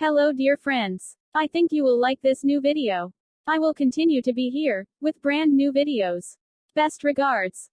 Hello dear friends. I think you will like this new video. I will continue to be here, with brand new videos. Best regards.